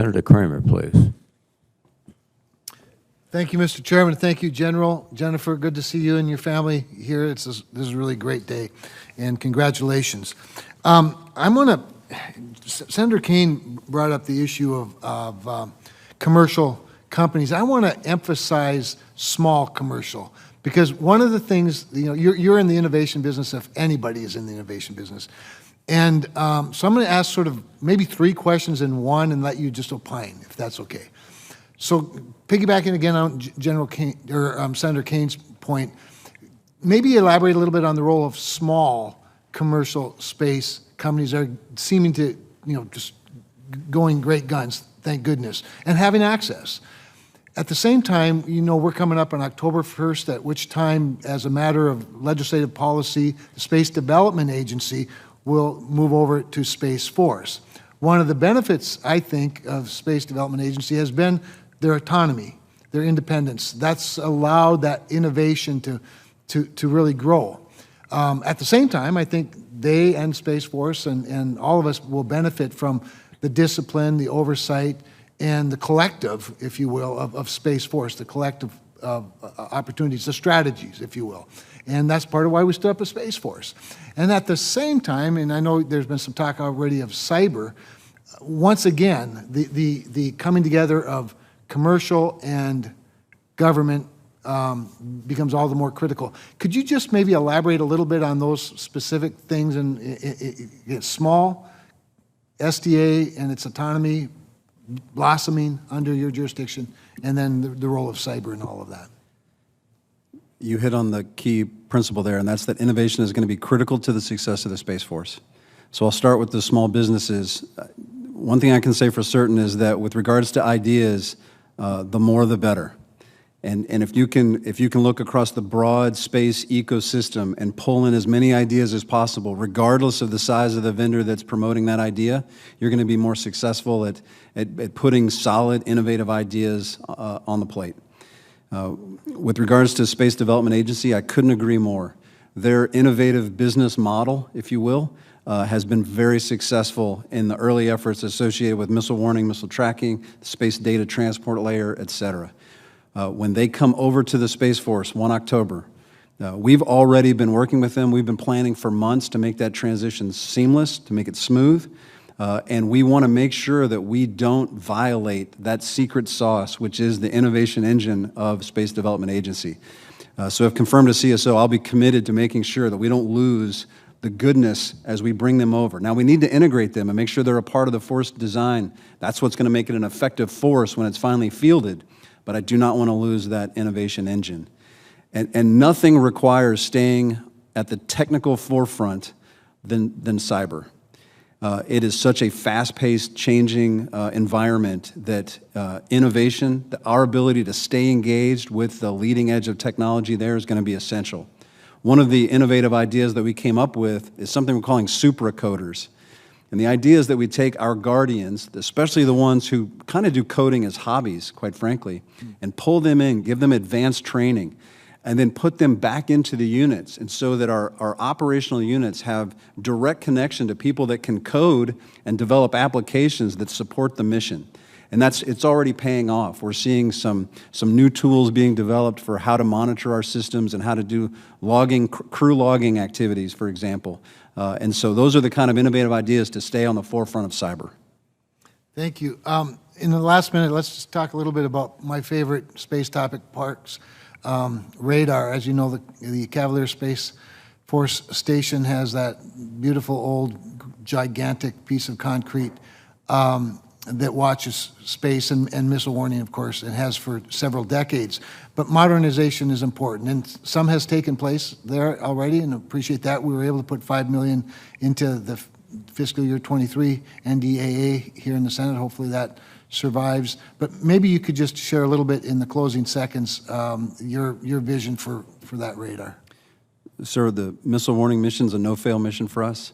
Senator Cramer, please. Thank you, Mr. Chairman. Thank you, General. Jennifer, good to see you and your family here. This is a really great day, and congratulations. Senator Kane brought up the issue of commercial companies. I want to emphasize small commercial, because one of the things, you're in the innovation business if anybody is in the innovation business. And so I'm going to ask sort of maybe 3 questions in one and let you just opine, if that's okay. So piggybacking again on General Kane, or Senator Kane's point, maybe elaborate a little bit on the role of small commercial space companies that are seeming to, just going great guns, thank goodness, and having access. At the same time, we're coming up on October 1st, at which time, as a matter of legislative policy, the Space Development Agency will move over to Space Force. One of the benefits, I think, of Space Development Agency has been their autonomy, their independence. That's allowed that innovation to really grow. At the same time, I think they and Space Force and all of us will benefit from the discipline, the oversight, and the collective, if you will, of Space Force, the collective opportunities, the strategies, if you will. And that's part of why we stood up a Space Force. And at the same time, and I know there's been some talk already of cyber, once again, the coming together of commercial and government becomes all the more critical. Could you just maybe elaborate a little bit on those specific things, and small SDA and its autonomy blossoming under your jurisdiction, and then the role of cyber and all of that? You hit on the key principle there, and that's that innovation is going to be critical to the success of the Space Force. So I'll start with the small businesses. One thing I can say for certain is that with regards to ideas, the more the better. And if you can look across the broad space ecosystem and pull in as many ideas as possible, regardless of the size of the vendor that's promoting that idea, you're going to be more successful at putting solid, innovative ideas on the plate. With regards to Space Development Agency, I couldn't agree more. Their innovative business model, if you will, has been very successful in the early efforts associated with missile warning, missile tracking, space data transport layer, et cetera. When they come over to the Space Force 1 October, we've already been working with them. We've been planning for months to make that transition seamless, to make it smooth. And we want to make sure that we don't violate that secret sauce, which is the innovation engine of Space Development Agency. So if confirmed as CSO, I'll be committed to making sure that we don't lose the goodness as we bring them over. Now, we need to integrate them and make sure they're a part of the force design. That's what's going to make it an effective force when it's finally fielded. But I do not want to lose that innovation engine. And nothing requires staying at the technical forefront than cyber. It is such a fast-paced, changing environment that innovation, our ability to stay engaged with the leading edge of technology there is going to be essential. One of the innovative ideas that we came up with is something we're calling supracoders. And the idea is that we take our guardians, especially the ones who kind of do coding as hobbies, quite frankly, and pull them in, give them advanced training, and then put them back into the units, and so that our operational units have direct connection to people that can code and develop applications that support the mission. And it's already paying off. We're seeing some new tools being developed for how to monitor our systems and how to do logging, crew logging activities, for example. And so those are the kind of innovative ideas to stay on the forefront of cyber. Thank you. In the last minute, let's just talk a little bit about my favorite space topic, Parks. Radar. As you know, the Cavalier Space Force Station has that beautiful old gigantic piece of concrete that watches space and missile warning, of course, and has for several decades. But modernization is important, and some has taken place there already, and appreciate that. We were able to put $5 million into the fiscal year 23 NDAA here in the Senate. Hopefully that survives. But maybe you could just share a little bit in the closing seconds your vision for that radar. Sir, the missile warning mission is a no-fail mission for us.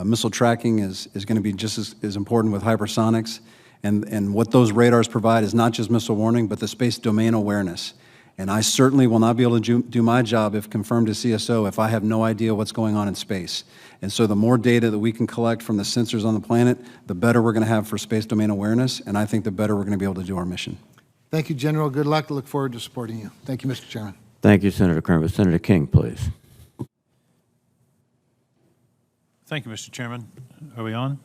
Missile tracking is going to be just as important with hypersonics. And what those radars provide is not just missile warning, but the space domain awareness. And I certainly will not be able to do my job if confirmed as CSO if I have no idea what's going on in space. And so the more data that we can collect from the sensors on the planet, the better we're going to have for space domain awareness, and I think the better we're going to be able to do our mission. Thank you, General. Good luck. I look forward to supporting you. Thank you, Mr. Chairman. Thank you, Senator Cramer. Senator King, please. Thank you, Mr. Chairman. Are we on?